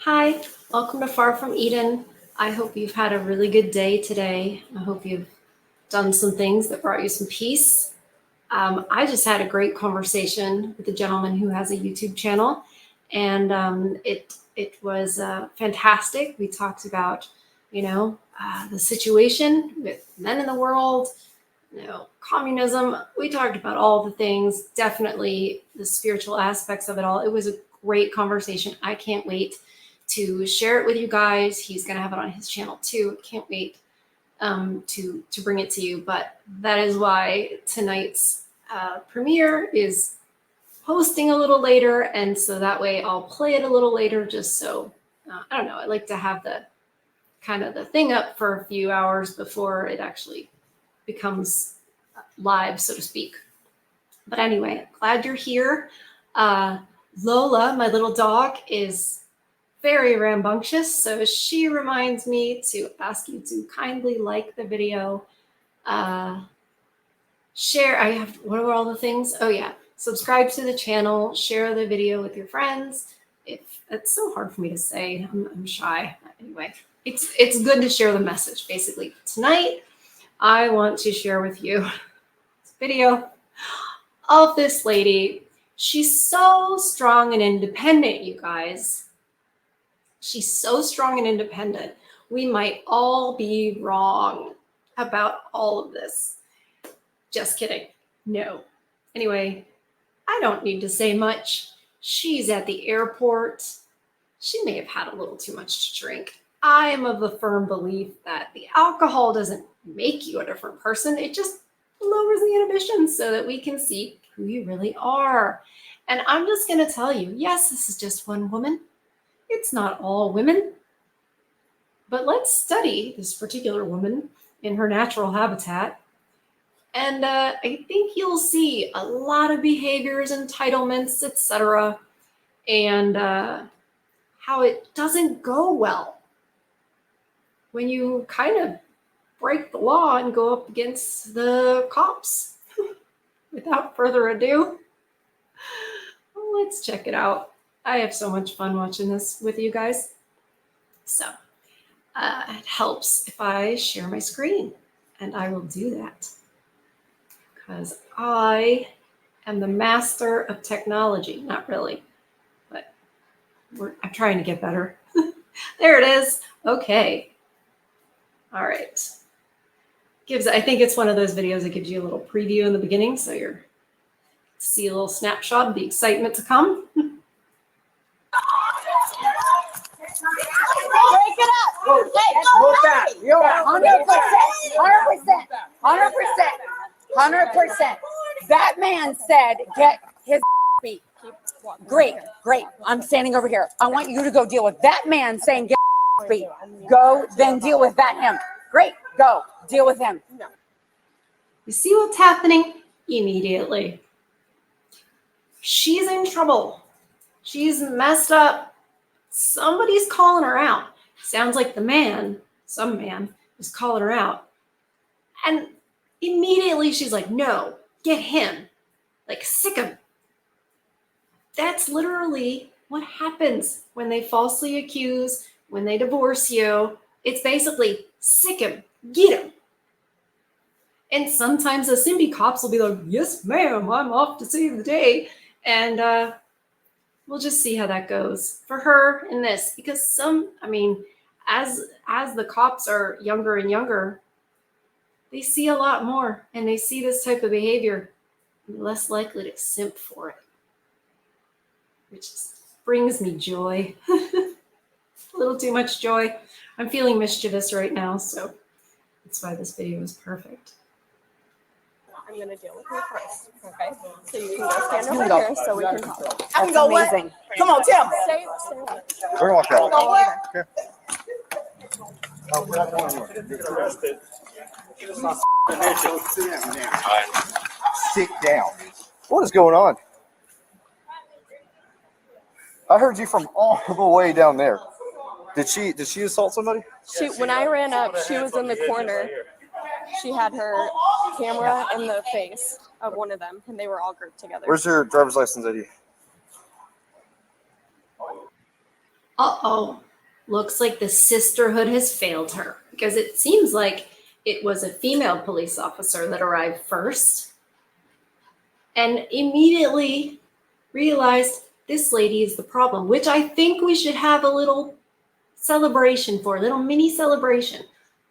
Hi, welcome to Far From Eden. I hope you've had a really good day today. I hope you've done some things that brought you some peace. I just had a great conversation with a gentleman who has a YouTube channel, and it was fantastic. We talked about, the situation with men in the world, communism. We talked about all the things, definitely the spiritual aspects of it all. It was a great conversation. I can't wait to share it with you guys. He's going to have it on his channel too. Can't wait to bring it to you. But that is why tonight's premiere is posting a little later. And so that way I'll play it a little later, just so, I don't know, I like to have the thing up for a few hours before it actually becomes live, so to speak. But anyway, glad you're here. Lola, my little dog, is very rambunctious, so she reminds me to ask you to kindly like the video, share. What are all the things? Oh yeah, subscribe to the channel, share the video with your friends. It's so hard for me to say. I'm shy. Anyway, it's good to share the message. Basically, tonight I want to share with you this video of this lady. She's so strong and independent, you guys. She's so strong and independent. We might all be wrong about all of this. Just kidding. No. Anyway, I don't need to say much. She's at the airport. She may have had a little too much to drink. I am of the firm belief that the alcohol doesn't make you a different person. It just lowers the inhibitions so that we can see who you really are. And I'm just going to tell you, yes, this is just one woman. It's not all women, but let's study this particular woman in her natural habitat. And I think you'll see a lot of behaviors, entitlements, etc., and how it doesn't go well when you kind of break the law and go up against the cops. Without further ado, let's check it out. I have so much fun watching this with you guys. So it helps if I share my screen, and I will do that because I am the master of technology. Not really, but I'm trying to get better. There it is. Okay. All right. I think it's one of those videos that gives you a little preview in the beginning, so you're see a little snapshot of the excitement to come. Break it up. Hey, go back. 100%. That man said, get his beat. Great. I'm standing over here. I want you to go deal with that man saying, get his beat. Go, then deal with him. Great. Go, deal with him. You see what's happening immediately. She's in trouble. She's messed up. Somebody's calling her out. Sounds like some man is calling her out. And immediately she's like, no, get him. Like, sick him. That's literally what happens when they falsely accuse, when they divorce you. It's basically, sick him, get him. And sometimes the Simbi cops will be like, yes, ma'am, I'm off to save the day. And we'll just see how that goes for her in this, because as the cops are younger and younger, they see a lot more, and they see this type of behavior, less likely to simp for it, which brings me joy. A little too much joy. I'm feeling mischievous right now, so that's why this video is perfect. I'm going to deal with you first, okay? So you can go stand over here so we can talk. I can go amazing. Come on, Tim. Stay. We're gonna walk out. Go where? Okay. Oh, we're not going Sit down. What is going on? I heard you from all the way down there. Did she assault somebody? When I ran up, she was in the corner. She had her camera in the face of one of them, and they were all grouped together. Where's your driver's license ID? uh-oh, looks like the sisterhood has failed her, because it seems like it was a female police officer that arrived first and immediately realized this lady is the problem, which I think we should have a little celebration for, a little mini celebration,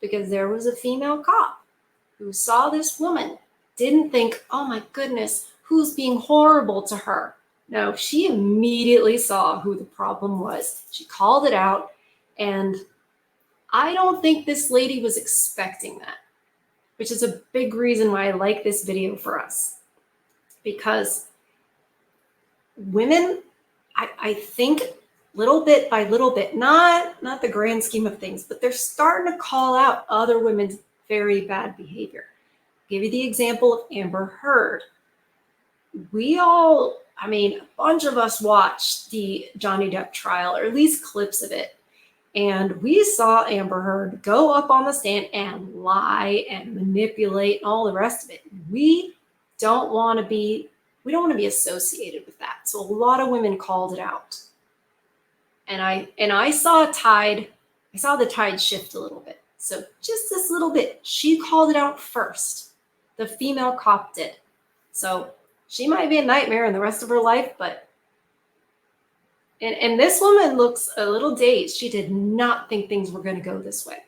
because there was a female cop who saw this woman, didn't think, oh my goodness, who's being horrible to her? No, she immediately saw who the problem was. She called it out, and I don't think this lady was expecting that, which is a big reason why I like this video for us. Because women, I think little bit by little bit, not the grand scheme of things, but they're starting to call out other women's very bad behavior. I'll give you the example of Amber Heard. We all, I mean, a bunch of us watched the Johnny Depp trial, or at least clips of it. And we saw Amber Heard go up on the stand and lie and manipulate and all the rest of it. We don't want to be associated with that. So a lot of women called it out. And I saw the tide shift a little bit. So just this little bit. She called it out first. The female cop did. So she might be a nightmare in the rest of her life, but and this woman looks a little dazed. She did not think things were going to go this way.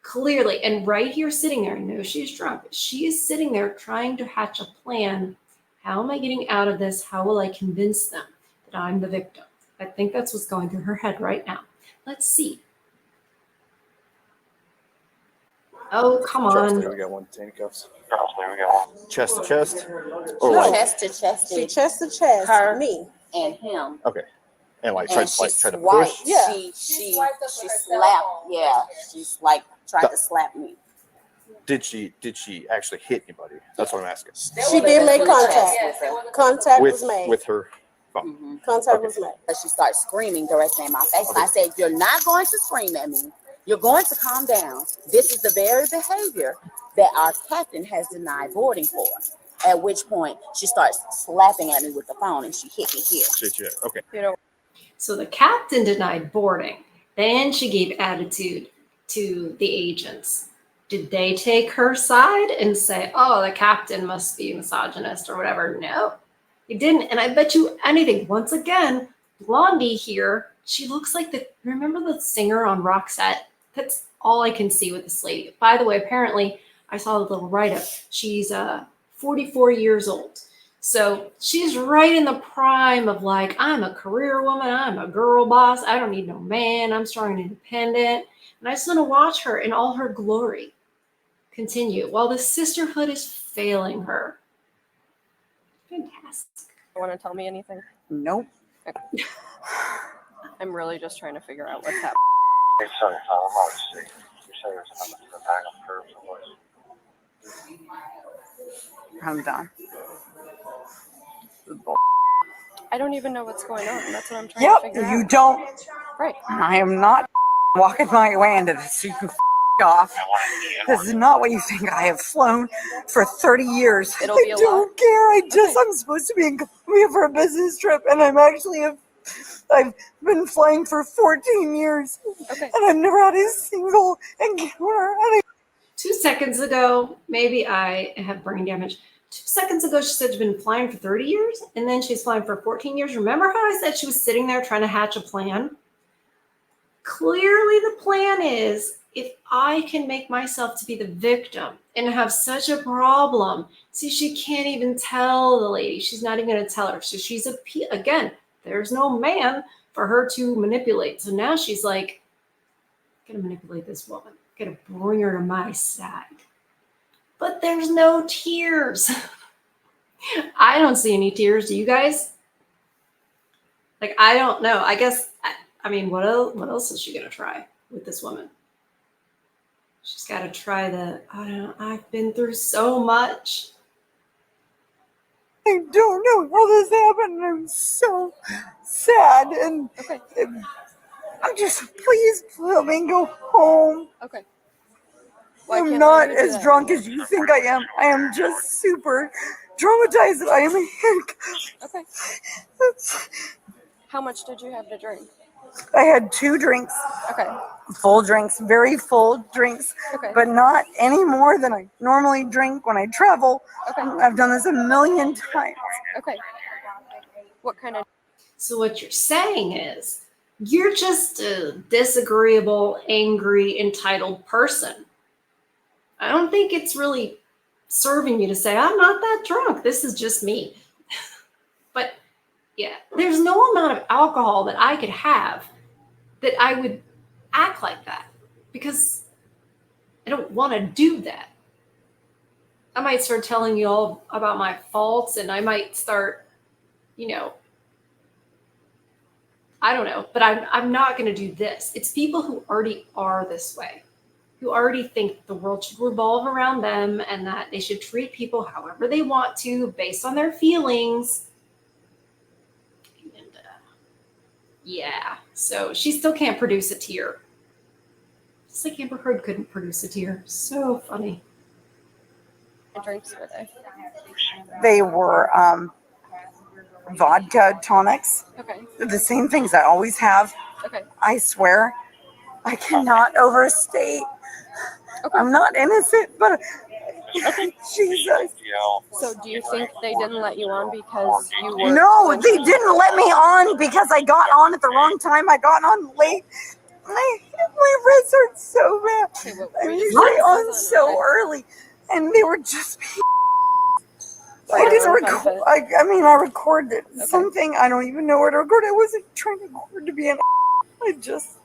Clearly, and right here sitting there, I know she's drunk. She is sitting there trying to hatch a plan. How am I getting out of this? How will I convince them that I'm the victim? I think that's what's going through her head right now. Let's see. Oh, come on. There we got one. Handcuffs. There we go. Chest to chest. Or No. like, Chest to chest. She chest to chest. Her. Me. And him. okay. And like And try she to swiped. push. Yeah. She slapped. Yeah. She's like tried to slap me. Did she actually hit anybody? That's what I'm asking. She did make contact. Contact was made. With her. Mm-hmm. Contact Okay. was made. But she started screaming directly in my face. Okay. I said, "You're not going to scream at me. You're going to calm down. This is the very behavior that our captain has denied boarding for." At which point she starts slapping at me with the phone and she hit me here. Shit. Okay. You know, So the captain denied boarding. Then she gave attitude to the agents. Did they take her side and say, oh, the captain must be misogynist or whatever? No, they didn't. And I bet you anything, once again, Blondie here, she looks like remember the singer on Roxette? That's all I can see with this lady. By the way, apparently, I saw a little write-up. She's 44 years old. So she's right in the prime of like, I'm a career woman. I'm a girl boss. I don't need no man. I'm strong and independent. And I just want to watch her in all her glory continue while the sisterhood is failing her. Fantastic. you want to tell me anything? Nope. I'm really just trying to figure out what's happening. I'm done. I don't even know what's going on. That's what I'm trying to Yep, figure you out. don't. Right. I am not walking my way into this. So you can off. This is not what you think. I have flown for 30 years. It'll be a I don't care. I'm supposed to be in Colombia for a business trip, and I've been flying for 14 years, Okay. and I've never had a single encounter. 2 seconds ago, maybe I have brain damage. 2 seconds ago, she said she's been flying for 30 years, and then she's flying for 14 years. Remember how I said she was sitting there trying to hatch a plan? Clearly, the plan is, if I can make myself to be the victim and have such a problem, see, she can't even tell the lady. She's not even going to tell her. So she's again, there's no man for her to manipulate. So now she's like, I'm going to manipulate this woman. I'm going to bring her to my side. But there's no tears. I don't see any tears. Do you guys? Like, I don't know. I guess, I mean, what else is she going to try with this woman? She's got to try I don't know, I've been through so much. I don't know how this happened. I'm so sad, and Okay. I'm just, please let me go home. Okay. Why I'm can't not we do as that? drunk as you think I am. I am just super traumatized that I am handcuffed. Okay. How much did you have to drink? I had 2 drinks, Okay. full drinks, very full drinks, Okay. but not any more than I normally drink when I travel. Okay. I've done this a million times. Okay. What kind of? So what you're saying is you're just a disagreeable, angry, entitled person. I don't think it's really serving you to say, I'm not that drunk. This is just me. But yeah, there's no amount of alcohol that I could have that I would act like that because I don't want to do that. I might start telling you all about my faults and I might start, I don't know, but I'm not going to do this. It's people who already are this way, who already think the world should revolve around them and that they should treat people however they want to based on their feelings. And yeah, so she still can't produce a tear. Just like Amber Heard couldn't produce a tear. So funny. Drinks were they? They were vodka tonics. Okay. The same things I always have. Okay. I swear, I cannot overstate. Okay. I'm not innocent, but Jesus. So do you think they didn't let you on because you were? No, they didn't let me on because I got on at the wrong time. I got on late. My wrists hurt so bad. Okay, I'm usually on so early, and they were just. I didn't record. I recorded something. I don't even know where to record. I wasn't trying to record to be an. I just.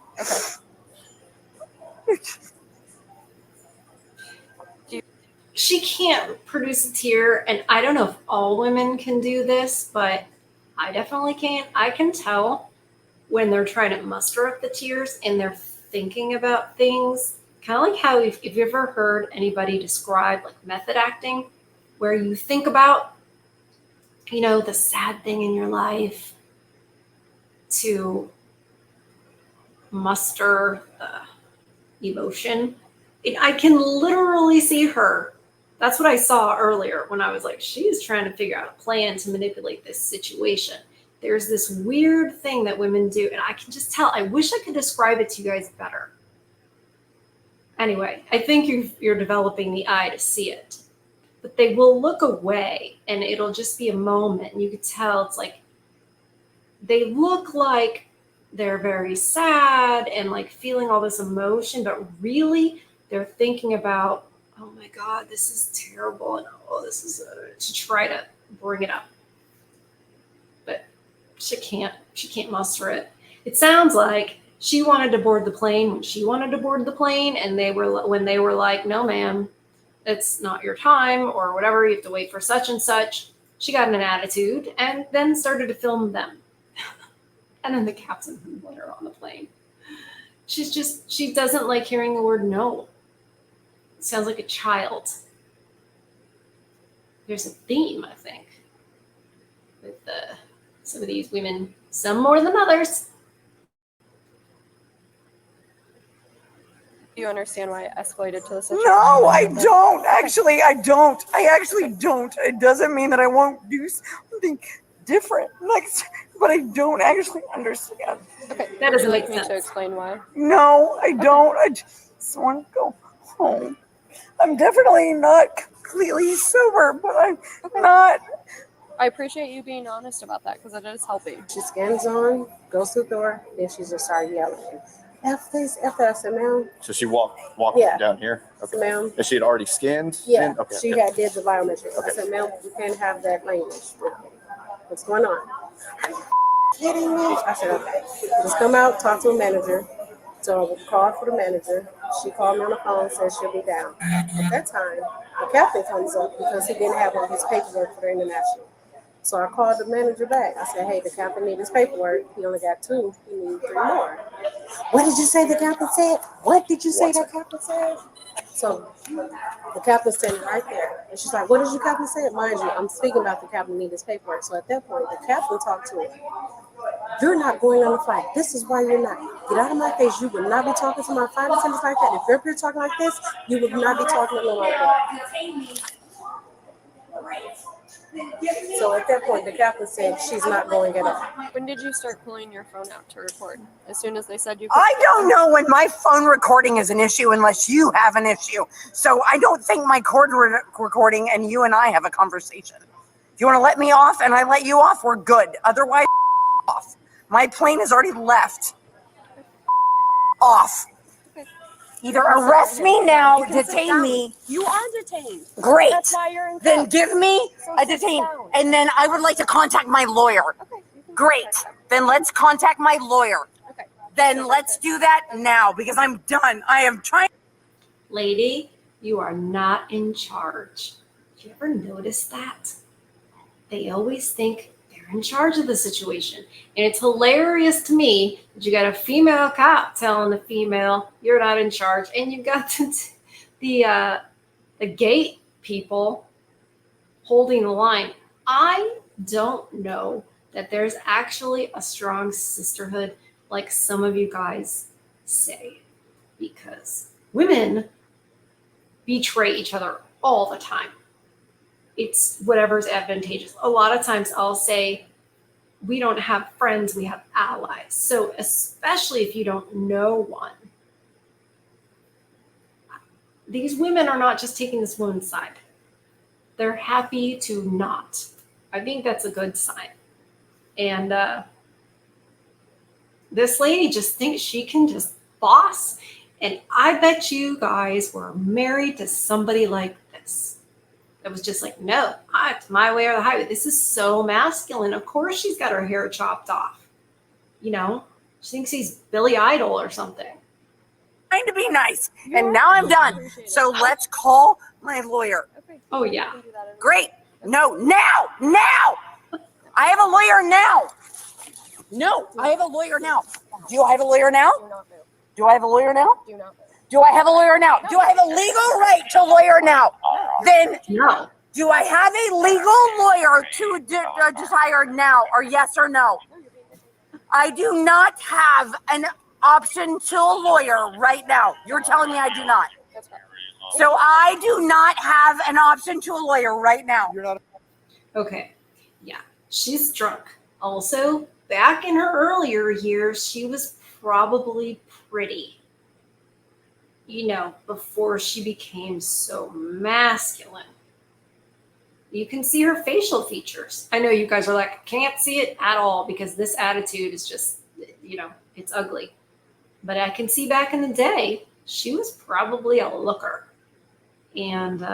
Okay. She can't produce a tear, and I don't know if all women can do this, but I definitely can. I can tell when they're trying to muster up the tears and they're thinking about things. Kind of like how if you've ever heard anybody describe like method acting, where you think about, the sad thing in your life to muster the emotion. And I can literally see her. That's what I saw earlier when I was like, she's trying to figure out a plan to manipulate this situation. There's this weird thing that women do, and I can just tell. I wish I could describe it to you guys better. Anyway, I think you're developing the eye to see it. But they will look away, and it'll just be a moment, and you could tell it's like they look like they're very sad and like feeling all this emotion, but really they're thinking about, oh my God, this is terrible, and this is to try to bring it up. But she can't muster it. It sounds like she wanted to board the plane when she wanted to board the plane, and when they were like, no, ma'am, it's not your time or whatever, you have to wait for such and such. She got in an attitude and then started to film them. And then the captain who let her on the plane. She doesn't like hearing the word no. It sounds like a child. There's a theme, I think, with some of these women, some more than others. Do you understand why it escalated to the situation? No, I don't. Actually, I don't. I actually don't. It doesn't mean that I won't do something different next, but I don't actually understand. Okay, That doesn't make me sense. to explain why. No, I don't. I just want to go home. I'm definitely not completely sober, but I'm not. I appreciate you being honest about that because it is helping. She scans on, goes to the door, then she just started yelling. F this, F that. I said, ma'am. So she walked Yeah. down here? Okay. Ma'am. And she had already scanned? Yeah, in? Okay. she had did the biometrics. I said, ma'am, we can't have that language. What's going on? Are you kidding me? I said, okay. Just come out, talk to a manager. So I called for the manager. She called me on the phone, said she'll be down. At that time, the captain comes up because he didn't have all his paperwork for the international. So I called the manager back. I said, hey, the captain needs his paperwork. He only got 2. He needs 3 more. What did you say the captain said? What did you say the captain said? So the captain's standing right there. And she's like, what did your captain say? Mind you, I'm speaking about the captain needs his paperwork. So at that point, the captain talked to him. You're not going on the flight. This is why you're not. Get out of my face. You will not be talking to my flight attendants like that. If you're up here talking like this, you will not be talking to me like that. So at that point, the captain said she's not going to get up. When did you start pulling your phone out to record? As soon as they said you could? I don't know when my phone recording is an issue unless you have an issue. So I don't think my recording and you and I have a conversation. If you want to let me off and I let you off, we're good. Otherwise, off. My plane has already left. Off. Either arrest me now, detain me. You are detained. Great. That's why you're in Then cuffs. give me So a sit detain. down. And then I would like to contact my lawyer. Okay, you can Great. contact them. Then let's contact my lawyer. Okay. Then let's do that now because I'm done. I am trying. Lady, you are not in charge. Do you ever notice that? They always think they're in charge of the situation. And it's hilarious to me that you got a female cop telling the female you're not in charge, and you've got the gate people holding the line. I don't know that there's actually a strong sisterhood like some of you guys say, because women betray each other all the time. It's whatever's advantageous. A lot of times I'll say, we don't have friends, we have allies. So especially if you don't know one, these women are not just taking this woman's side. They're happy to not. I think that's a good sign. And this lady just thinks she can just boss. And I bet you guys were married to somebody like this. That was just like, no, it's my way or the highway. This is so masculine. Of course she's got her hair chopped off. You know, she thinks he's Billy Idol or something. Trying to be nice. And now I'm done. So let's call my lawyer. Okay. Oh, yeah. You can do that in a Great. No, now. I have a lawyer now. No, I have a lawyer now. Do I have a lawyer now? Do not move. Do I have a lawyer now? Do not move. Do I have a lawyer now? Do I have a legal right to lawyer now? Then No. do I have a legal lawyer to desire now, or yes or no? I do not have an option to a lawyer right now. You're telling me I do not. That's right. So I do not have an option to a lawyer right now. You're not. Okay. Yeah. She's drunk. Also, back in her earlier years, she was probably pretty. You know, before she became so masculine. You can see her facial features. I know you guys are like, can't see it at all because this attitude is just, you know, it's ugly. But I can see back in the day, she was probably a looker. And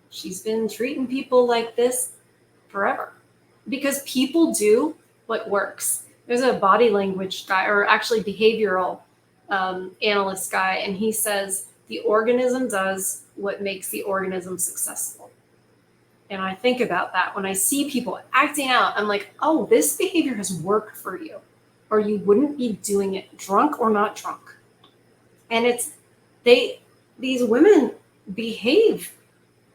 she's been treating people like this forever. Because people do what works. There's a body language guy, or actually behavioral analyst guy, and he says the organism does what makes the organism successful. And I think about that when I see people acting out. I'm like, oh, this behavior has worked for you, or you wouldn't be doing it, drunk or not drunk. And these women behave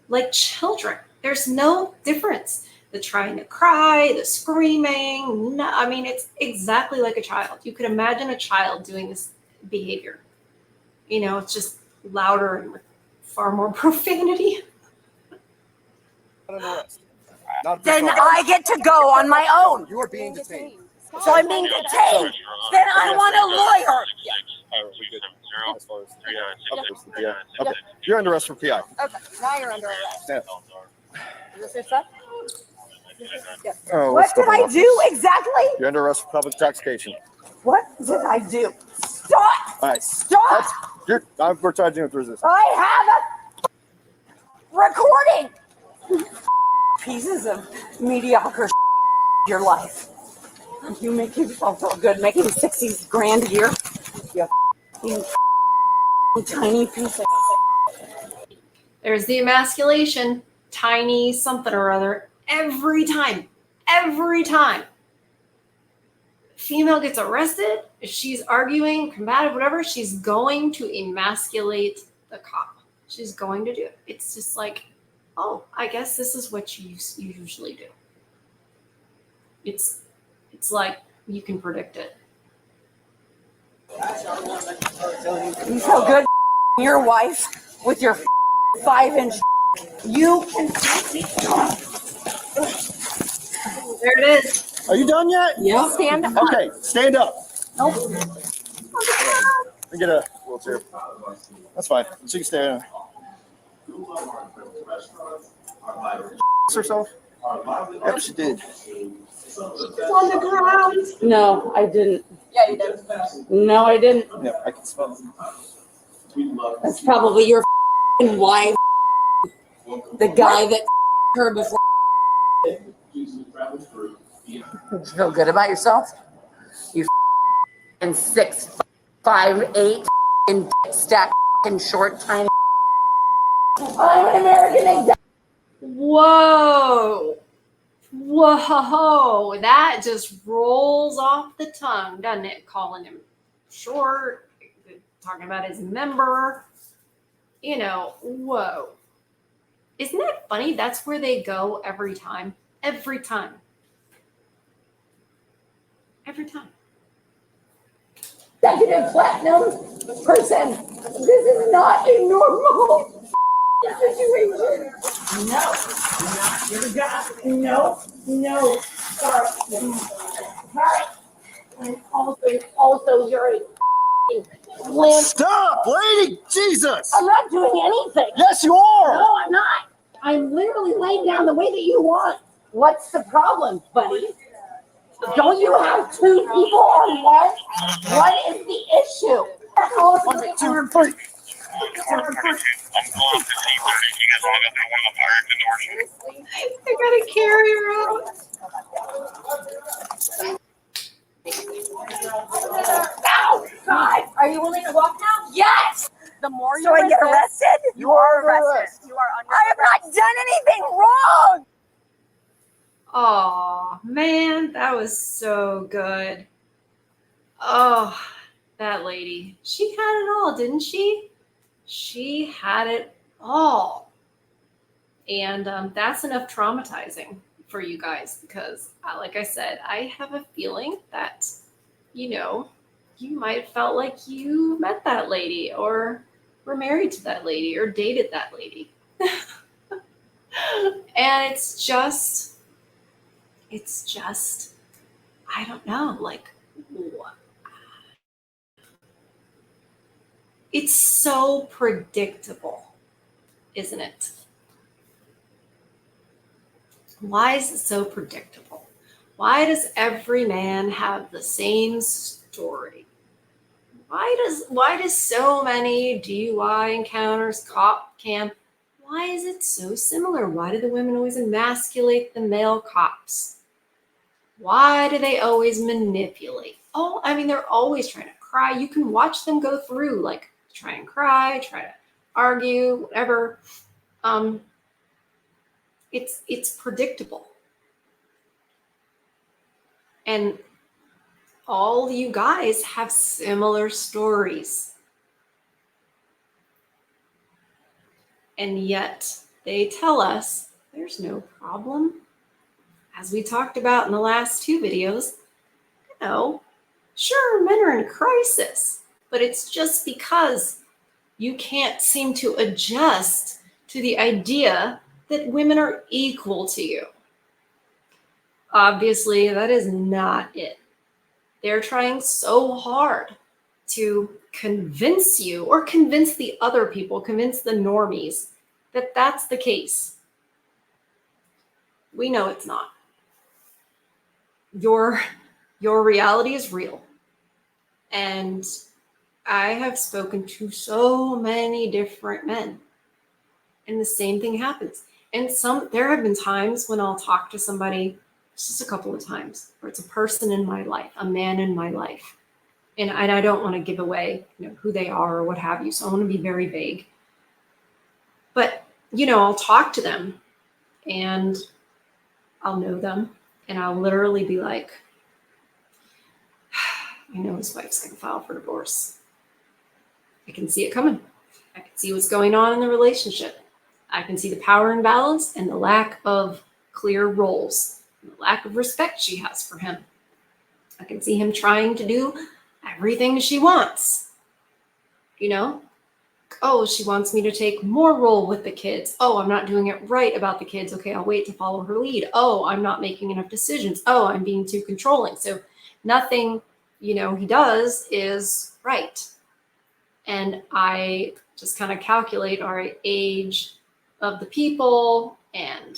like children. There's no difference. The trying to cry, the screaming. No, I mean, it's exactly like a child. You could imagine a child doing this behavior. You know, it's just louder and with far more profanity. Then I get to go on my own. You are being detained. So I'm being detained. Then I want a lawyer. As far as okay. You're under arrest for PI. Okay, now you're under arrest. Yeah. Is this your stuff? Oh, What did I do exactly? You're under arrest for public intoxication. What did I do? Stop! All right. Stop! We're charging you with resistance. I have a recording. Pieces of mediocre your life. You make yourself feel good, making 60 grand a year. You tiny piece of. There's the emasculation, tiny something or other, every time. Female gets arrested, if she's arguing, combative, whatever, she's going to emasculate the cop. She's going to do it. It's just like, oh, I guess this is what you usually do. It's like you can predict it. You feel good, your wife, with your 5-inch. You can There it is. Are you done yet? yeah. Stand up. Okay, stand up. Nope. Let me get a wheelchair. That's fine. She can stay there. Herself? Yep, she did. On the ground. No, I didn't. Yeah, you did. No, I didn't. Yep, I can smell it. That's probably your wife. The guy that her before. You feel good about yourself? You and 6'5'8" and stack and short tiny. I'm an American example. Whoa. Whoa. That just rolls off the tongue, doesn't it? Calling him short, talking about his member. You know, whoa. Isn't that funny? That's where they go every time. Every time. Every time. Executive platinum person. This is not a normal situation. No, you're the guy. No. Sorry. And also you're a limp. Stop, lady! Jesus! I'm not doing anything. Yes, you are! No, I'm not. I'm literally laying down the way that you want. What's the problem, buddy? Don't you have two people on one? What is the issue? One, two, three. I gotta carry her out. Ow! God! Are you willing to walk now? Yes! The more you So I get resist, arrested? You are arrested. you are under. I have not done anything wrong. Oh, man, that was so good. Oh, that lady. She had it all, didn't she? She had it all. And that's enough traumatizing for you guys because, like I said, I have a feeling that, you know, you might have felt like you met that lady or were married to that lady or dated that lady. And it's just, I don't know, like, what? It's so predictable, isn't it? Why is it so predictable? Why does every man have the same story? Why does so many DUI encounters, cop cam, why is it so similar? Why do the women always emasculate the male cops? Why do they always manipulate? Oh, I mean, they're always trying to cry. You can watch them go through, like, try and cry, try to argue, whatever. It's predictable. And all you guys have similar stories. And yet they tell us there's no problem. As we talked about in the last two videos, you know, sure, men are in crisis, but it's just because you can't seem to adjust to the idea that women are equal to you. Obviously, that is not it. They're trying so hard to convince you or convince the other people, convince the normies that that's the case. We know it's not. Your reality is real. And I have spoken to so many different men, and the same thing happens. And there have been times when I'll talk to somebody, just a couple of times, where it's a person in my life, a man in my life. And I don't want to give away, who they are or what have you. So I want to be very vague. But, I'll talk to them and I'll know them. And I'll literally be like, I know his wife's going to file for divorce. I can see it coming. I can see what's going on in the relationship. I can see the power imbalance and the lack of clear roles, and the lack of respect she has for him. I can see him trying to do everything she wants, Oh, she wants me to take more role with the kids. Oh, I'm not doing it right about the kids. Okay, I'll wait to follow her lead. Oh, I'm not making enough decisions. Oh, I'm being too controlling. So nothing, he does is right. And I just kind of calculate our age of the people and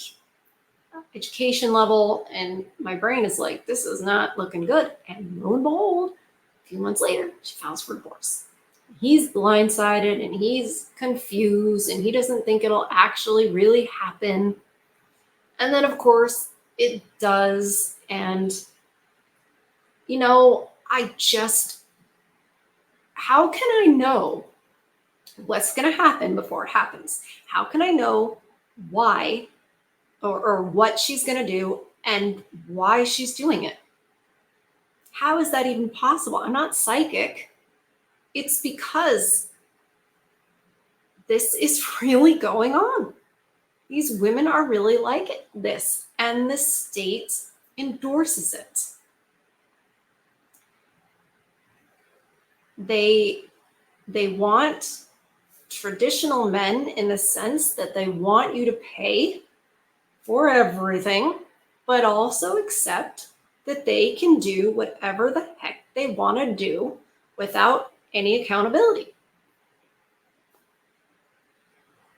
education level, and my brain is like, this is not looking good. And lo and behold, a few months later, she files for divorce. He's blindsided and he's confused and he doesn't think it'll actually really happen. And then, of course, it does. And, I just, how can I know what's going to happen before it happens? How can I know why or what she's going to do and why she's doing it? How is that even possible? I'm not psychic. It's because this is really going on. These women are really like this, and the state endorses it. They want traditional men in the sense that they want you to pay for everything, but also accept that they can do whatever the heck they want to do without any accountability.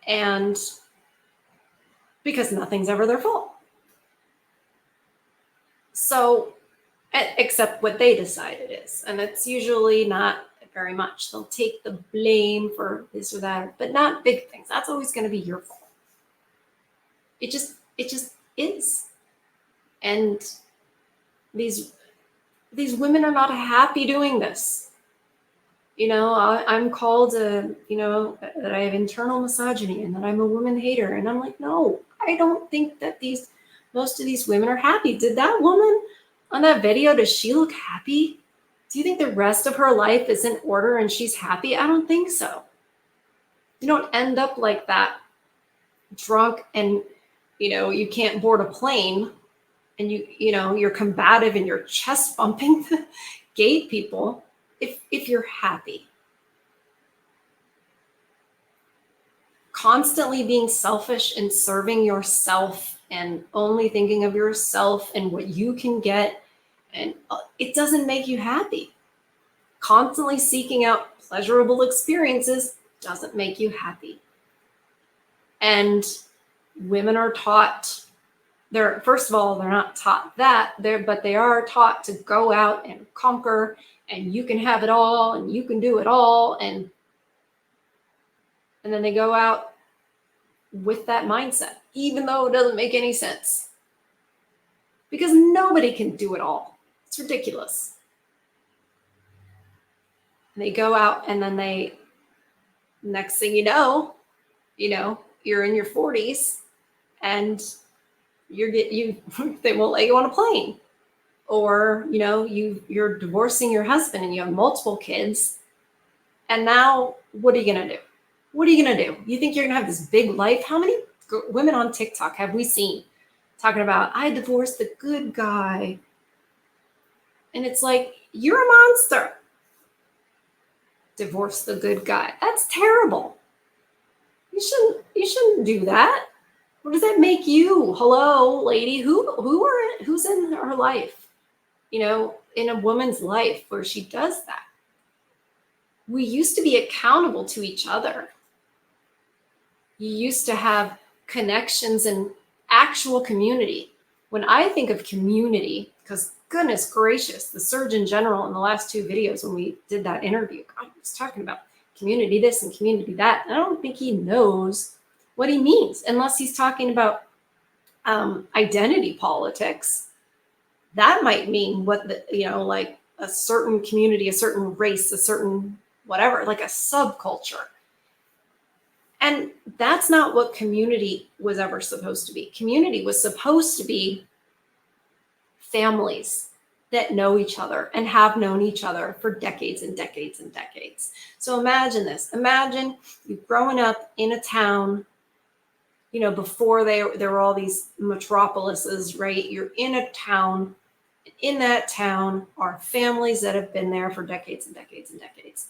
And because nothing's ever their fault. So, except what they decide it is. And it's usually not very much. They'll take the blame for this or that, but not big things. That's always going to be your fault. It just is. And these women are not happy doing this. I'm called that I have internal misogyny and that I'm a woman hater. And I'm like, no, I don't think that most of these women are happy. Did that woman on that video, does she look happy? Do you think the rest of her life is in order and she's happy? I don't think so. You don't end up like that, drunk, and you can't board a plane, and you're combative and you're chest bumping the gate people if you're happy. Constantly being selfish and serving yourself and only thinking of yourself and what you can get, and it doesn't make you happy. Constantly seeking out pleasurable experiences doesn't make you happy. And women are taught, first of all, they're not taught that, but they are taught to go out and conquer, and you can have it all, and you can do it all, and then they go out with that mindset, even though it doesn't make any sense. Because nobody can do it all. It's ridiculous. And they go out, and then next thing you know, you're in your 40s, and they won't let you on a plane, or you're divorcing your husband and you have multiple kids, and now what are you gonna do? What are you gonna do? You think you're gonna have this big life? How many women on TikTok have we seen talking about, I divorced the good guy? And it's like, you're a monster. Divorce the good guy. That's terrible. You shouldn't do that. What does that make you? Hello, lady. Who's in her life? In a woman's life where she does that. We used to be accountable to each other. You used to have connections and actual community. When I think of community, because goodness gracious, the Surgeon General in the last 2 videos when we did that interview, God, he was talking about community this and community that. And I don't think he knows what he means unless he's talking about identity politics. That might mean what like a certain community, a certain race, a certain whatever, like a subculture. And that's not what community was ever supposed to be. Community was supposed to be families that know each other and have known each other for decades and decades and decades. So imagine this. Imagine you growing up in a town, before there were all these metropolises, right? You're in a town. In that town are families that have been there for decades and decades and decades.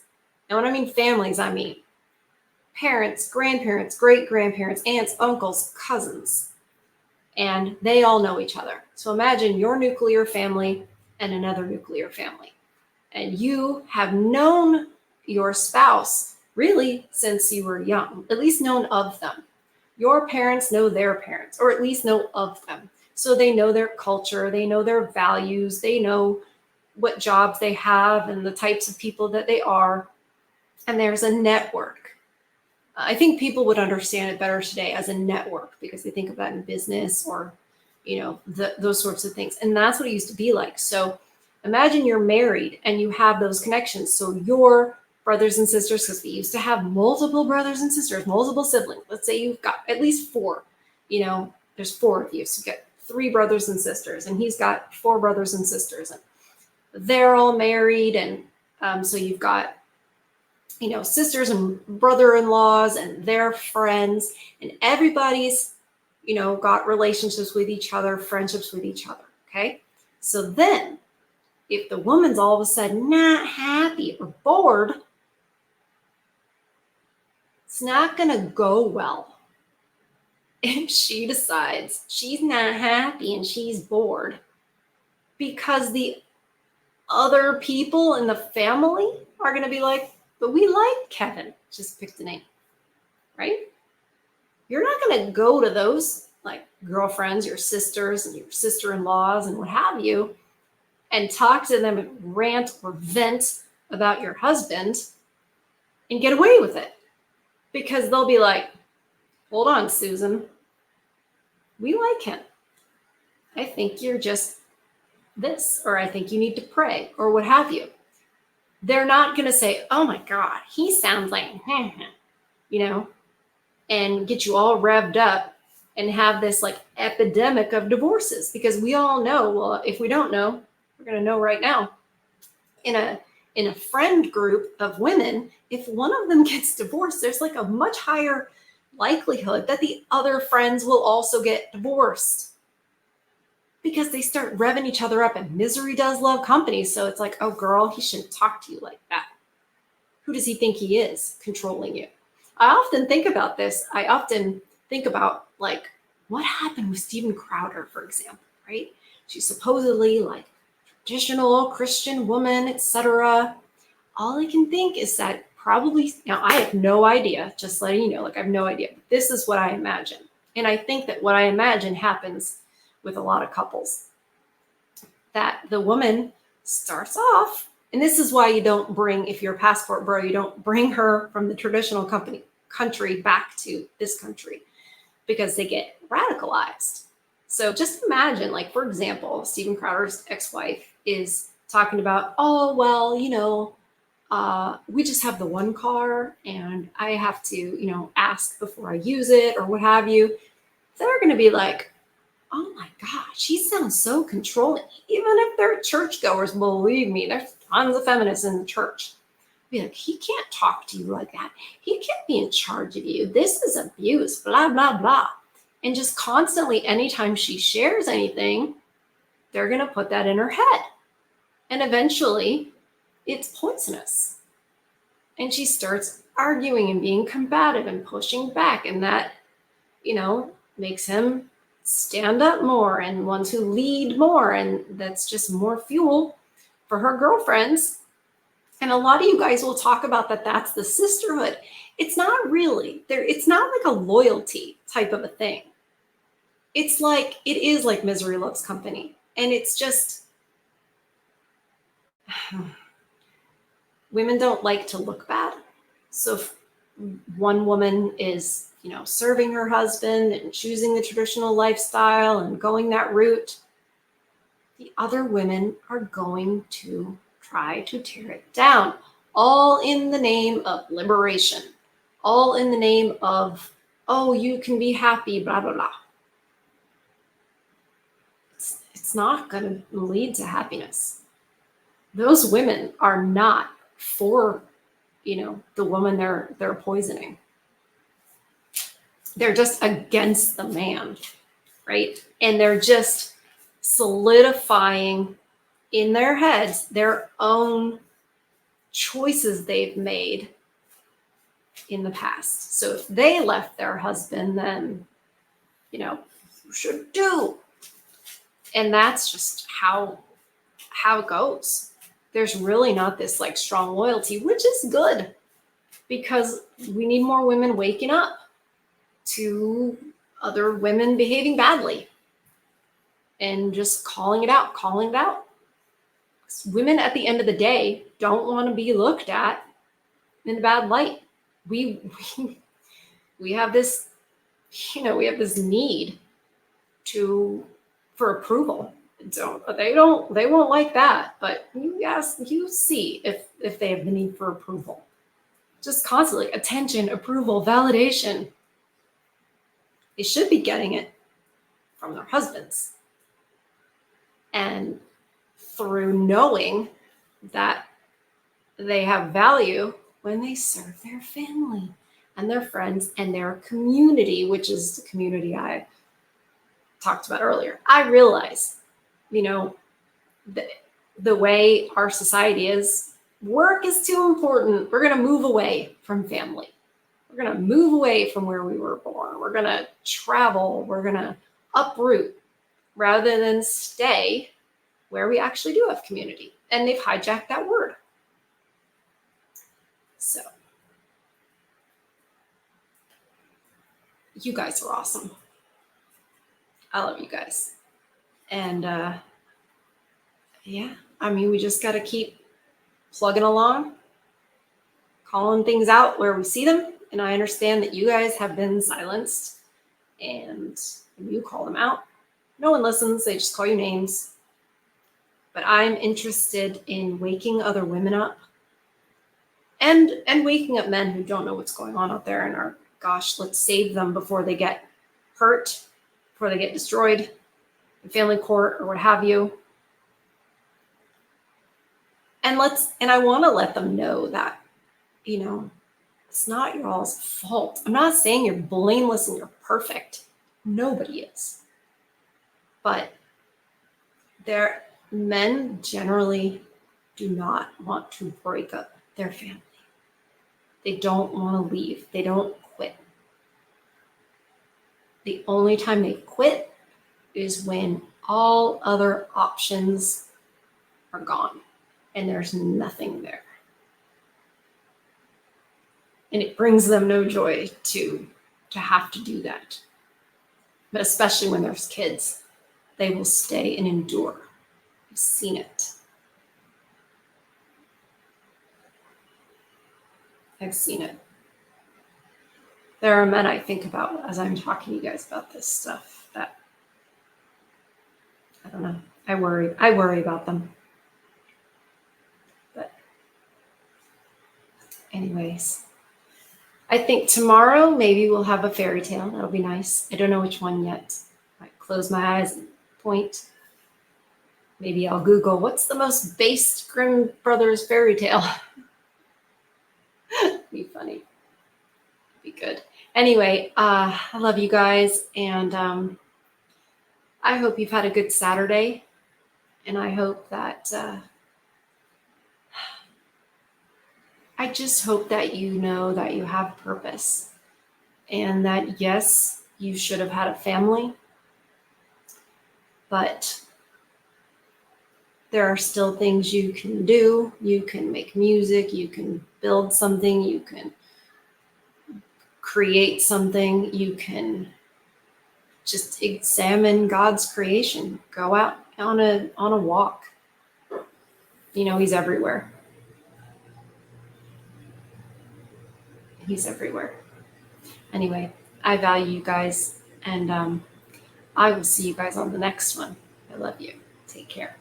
And when I mean families, I mean parents, grandparents, great grandparents, aunts, uncles, cousins, and they all know each other. So imagine your nuclear family and another nuclear family, and you have known your spouse really since you were young, at least known of them. Your parents know their parents, or at least know of them. So they know their culture, they know their values, they know what jobs they have and the types of people that they are. And there's a network. I think people would understand it better today as a network because they think of that in business or, those sorts of things. And that's what it used to be like. So imagine you're married and you have those connections. So your brothers and sisters, because we used to have multiple brothers and sisters, multiple siblings. Let's say you've got at least 4, there's 4 of you. So you get 3 brothers and sisters, and he's got 4 brothers and sisters, and they're all married. And so you've got, sisters and brother-in-laws and their friends, and everybody's, got relationships with each other, friendships with each other. Okay. So then if the woman's all of a sudden not happy or bored, it's not going to go well. If she decides she's not happy and she's bored because the other people in the family are going to be like, but we like Kevin, just picked a name, right? You're not going to go to those like girlfriends, your sisters and your sister-in-laws and what have you, and talk to them and rant or vent about your husband and get away with it. Because they'll be like, hold on, Susan, we like him. I think you're just this, or I think you need to pray, or what have you. They're not going to say, oh my God, he sounds like, and get you all revved up and have this like epidemic of divorces. Because we all know, well, if we don't know, we're going to know right now. In a friend group of women, if one of them gets divorced, there's like a much higher likelihood that the other friends will also get divorced because they start revving each other up, and misery does love company. So it's like, oh girl, he shouldn't talk to you like that. Who does he think he is controlling you? I often think about this. I often think about like what happened with Steven Crowder, for example, right? She's supposedly like traditional Christian woman, etc. All I can think is that probably, now I have no idea, just letting you know, like I have no idea. But this is what I imagine. And I think that what I imagine happens with a lot of couples. That the woman starts off, and this is why you don't bring, if you're a passport bro, you don't bring her from the traditional country back to this country because they get radicalized. So just imagine, like, for example, Steven Crowder's ex-wife is talking about, oh, well, we just have the one car and I have to, ask before I use it or what have you. They're going to be like, oh my God, she sounds so controlling. Even if they're churchgoers, believe me, there's tons of feminists in the church. Be like, he can't talk to you like that. He can't be in charge of you. This is abuse, blah, blah, blah. And just constantly, anytime she shares anything, they're going to put that in her head. And eventually, it's poisonous. And she starts arguing and being combative and pushing back. And that, makes him stand up more and want to lead more. And that's just more fuel for her girlfriends. And a lot of you guys will talk about that. That's the sisterhood. It's not really there. It's not like a loyalty type of a thing. It is like misery loves company. And it's just, women don't like to look bad. So if one woman is, serving her husband and choosing the traditional lifestyle and going that route, the other women are going to try to tear it down, all in the name of liberation, all in the name of, oh, you can be happy, blah, blah, blah. It's not going to lead to happiness. Those women are not for, the woman they're poisoning. They're just against the man, right? And they're just solidifying in their heads their own choices they've made in the past. So if they left their husband, then, you should do. And that's just how it goes. There's really not this like strong loyalty, which is good because we need more women waking up to other women behaving badly and just calling it out. Women at the end of the day don't want to be looked at in a bad light. We have this, we have this need for approval. They won't like that, but you see if they have the need for approval. Just constantly attention, approval, validation. They should be getting it from their husbands. And through knowing that they have value when they serve their family and their friends and their community, which is the community I talked about earlier. I realize, the way our society is, work is too important. We're going to move away from family. We're going to move away from where we were born. We're going to travel. We're going to uproot rather than stay where we actually do have community. And they've hijacked that word. So, you guys are awesome. I love you guys. And we just got to keep plugging along, calling things out where we see them. And I understand that you guys have been silenced and you call them out. No one listens. They just call you names. But I'm interested in waking other women up and waking up men who don't know what's going on out there and are, gosh, let's save them before they get hurt, before they get destroyed in family court or what have you. And I want to let them know that, it's not your all's fault. I'm not saying you're blameless and you're perfect. Nobody is. But men generally do not want to break up their family. They don't want to leave. They don't quit. The only time they quit is when all other options are gone and there's nothing there. And it brings them no joy to have to do that. But especially when there's kids, they will stay and endure. I've seen it. I've seen it. There are men I think about as I'm talking to you guys about this stuff that, I don't know, I worry about them. But anyways, I think tomorrow maybe we'll have a fairy tale. That'll be nice. I don't know which one yet. I might close my eyes and point. Maybe I'll Google what's the most based Grimm Brothers fairy tale. Be funny. Be good. Anyway, I love you guys, and I hope you've had a good Saturday, and I hope that I just hope that you know that you have purpose, and that yes, you should have had a family, but there are still things you can do. You can make music, you can build something, you can create something, you can just examine God's creation. Go out on a walk. He's everywhere. He's everywhere. Anyway, I value you guys, and I will see you guys on the next one. I love you. Take care.